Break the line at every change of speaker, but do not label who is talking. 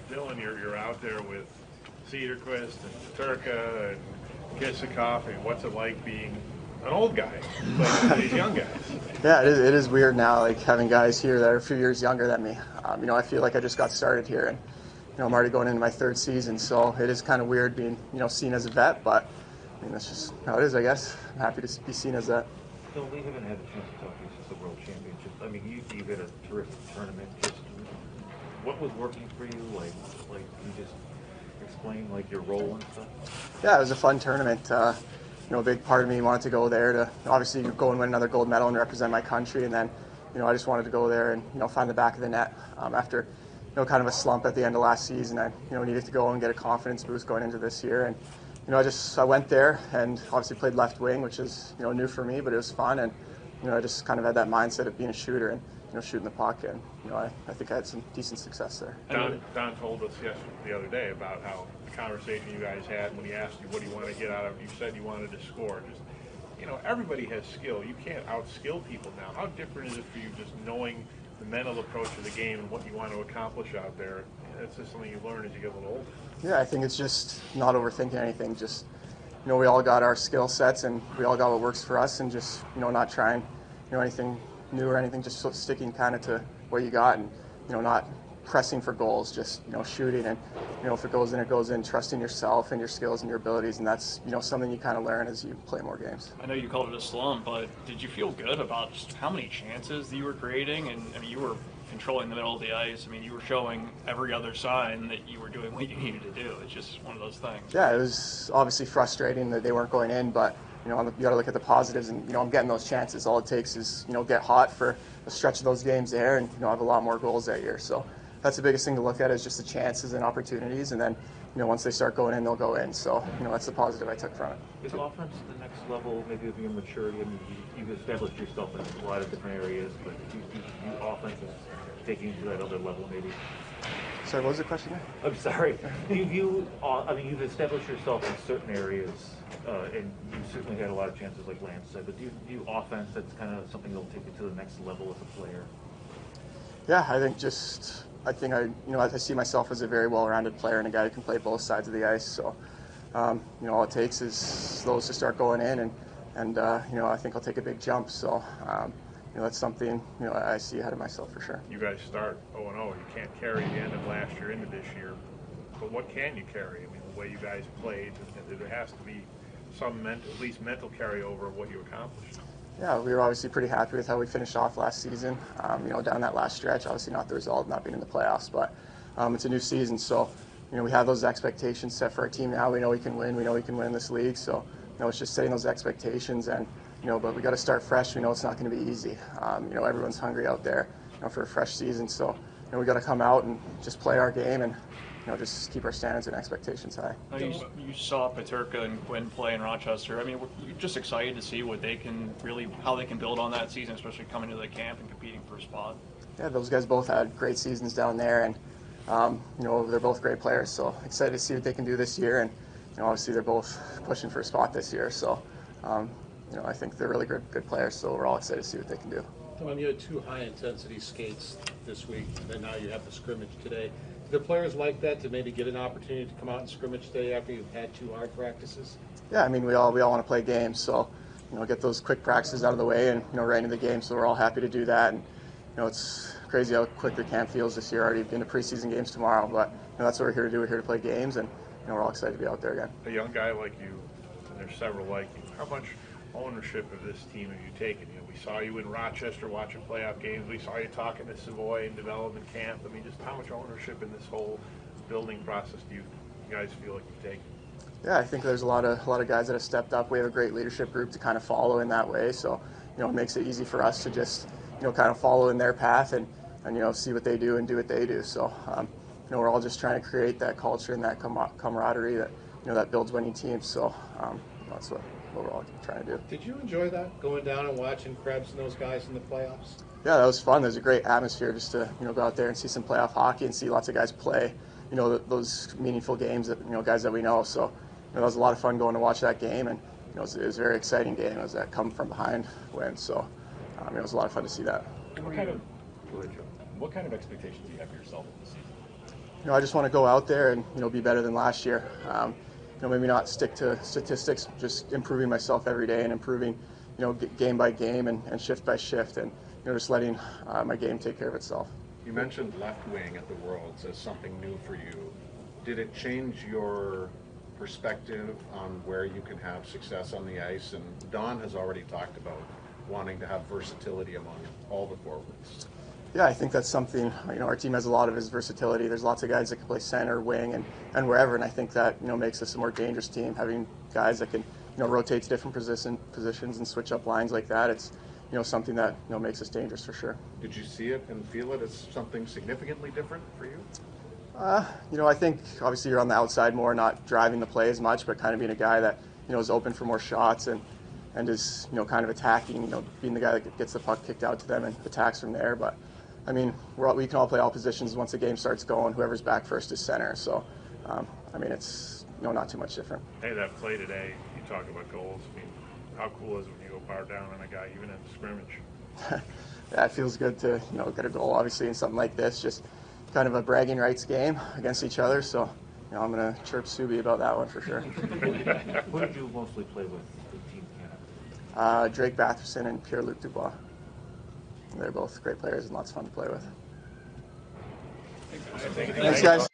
Dylan, you're out there with Cedarquist and Turka and Kisikoff. I mean, what's it like being an old guy playing with these young guys?
Yeah, it is weird now, like having guys here that are a few years younger than me. I feel like I just got started here, and I'm already going into my third season, so it is kind of weird being seen as a vet. But I mean, that's just how it is, I guess. I'm happy to be seen as that.
Phil, we haven't had a chance to talk to you since the World Championship. I mean, you had a terrific tournament. Just what was working for you? Like, can you just explain like your role and stuff?
Yeah, it was a fun tournament. A big part of me wanted to go there to obviously go and win another gold medal and represent my country, and then I just wanted to go there and find the back of the net after kind of a slump at the end of last season. I needed to go and get a confidence boost going into this year, and I went there and obviously played left wing, which is new for me, but it was fun, and I just kind of had that mindset of being a shooter and shooting the puck, and I think I had some decent success there.
Don told us the other day about how the conversation you guys had when he asked you what do you want to get out of it. You said you wanted to score. Just everybody has skill. You can't outskill people now. How different is it for you just knowing the mental approach of the game and what you want to accomplish out there? That's just something you learn as you get a little older.
Yeah, I think it's just not overthinking anything. Just we all got our skill sets and we all got what works for us, and just not trying anything new or anything. Just sticking kind of to what you got, and not pressing for goals. Just shooting, and if it goes in, it goes in. Trusting yourself and your skills and your abilities, and that's something you kind of learn as you play more games.
I know you called it a slump, but did you feel good about just how many chances that you were creating? And I mean, you were controlling the middle of the ice. I mean, you were showing every other sign that you were doing what you needed to do. It's just one of those things.
Yeah, it was obviously frustrating that they weren't going in, but you got to look at the positives, and I'm getting those chances. All it takes is get hot for a stretch of those games there, and I have a lot more goals that year. So that's the biggest thing to look at, is just the chances and opportunities, and then once they start going in, they'll go in. So that's the positive I took from it.
Is offense the next level, maybe of your maturity? I mean, you've established yourself in a lot of different areas, but you offense is taking you to that other level, maybe.
Sorry, what was the question there?
I'm sorry. You've established yourself in certain areas, and you certainly had a lot of chances, like Lance said. But do you offense that's kind of something that'll take you to the next level as a player?
Yeah, I think I see myself as a very well-rounded player and a guy who can play both sides of the ice. So, all it takes is those to start going in, and I think I'll take a big jump. So, that's something I see ahead of myself for sure.
You guys start 0-0. You can't carry the end of last year into this year, but what can you carry? I mean, the way you guys played, there has to be some at least mental carryover of what you accomplished.
Yeah, we were obviously pretty happy with how we finished off last season. Down that last stretch, obviously not the result, not being in the playoffs, but it's a new season, so we have those expectations set for our team now. We know we can win. We know we can win this league. So it's just setting those expectations, and but we got to start fresh. We know it's not going to be easy. Everyone's hungry out there, for a fresh season. So we got to come out and just play our game and just keep our standards and expectations high.
You saw Peterka and Quinn play in Rochester. I mean, we're just excited to see how they can build on that season, especially coming to the camp and competing for a spot.
Yeah, those guys both had great seasons down there, and they're both great players. So excited to see what they can do this year, and obviously they're both pushing for a spot this year. So I think they're really good players. So we're all excited to see what they can do.
Tom, you had 2 high-intensity skates this week, and then now you have the scrimmage today. Do the players like that, to maybe get an opportunity to come out and scrimmage today after you've had 2 hard practices?
Yeah, I mean, we all want to play games, so get those quick practices out of the way and right into the game. So we're all happy to do that, and it's crazy how quick the camp feels this year. Already into preseason games tomorrow, but that's what we're here to do. We're here to play games, and we're all excited to be out there again.
A young guy like you, and there's several like you. How much ownership of this team have you taken? We saw you in Rochester watching playoff games. We saw you talking to Savoy in development camp. I mean, just how much ownership in this whole building process do you guys feel like you've taken?
Yeah, I think there's a lot of guys that have stepped up. We have a great leadership group to kind of follow in that way. So, it makes it easy for us to just, kind of follow in their path and see what they do and do what they do. So, we're all just trying to create that culture and that camaraderie that, that builds winning teams. So, that's what we're all trying to do.
Did you enjoy that, going down and watching Krebs and those guys in the playoffs?
Yeah, that was fun. There's a great atmosphere just to go out there and see some playoff hockey and see lots of guys play. Those meaningful games that guys that we know. So that was a lot of fun going to watch that game, and it was a very exciting game. It was that come from behind win. So it was a lot of fun to see that.
What kind of expectations do you have for yourself this season?
I just want to go out there and be better than last year. Maybe not stick to statistics, just improving myself every day and improving, game by game and shift by shift, and just letting my game take care of itself.
You mentioned left wing at the Worlds as something new for you. Did it change your perspective on where you can have success on the ice? And Don has already talked about wanting to have versatility among all the forwards.
Yeah, I think that's something, our team has a lot of is versatility. There's lots of guys that can play center, wing, and wherever, and I think that, makes us a more dangerous team, having guys that can, rotate to different positions and switch up lines like that. It's, something that, makes us dangerous for sure.
Did you see it and feel it as something significantly different for you?
I think obviously you're on the outside more, not driving the play as much, but kind of being a guy that, is open for more shots and is, kind of attacking, being the guy that gets the puck kicked out to them and attacks from there. But I mean, we can all play all positions once the game starts going. Whoever's back first is center. So, it's not too much different.
Hey, that play today, you talk about goals. I mean, how cool is it when you go bar down on a guy even at the scrimmage?
Yeah, it feels good to get a goal. Obviously, in something like this, just kind of a bragging rights game against each other. So, I'm going to chirp Subi about that one for sure.
Who did you mostly play with in Team Canada?
Drake Batherson and Pierre-Luc Dubois. They're both great players and lots of fun to play with. Thanks, guys.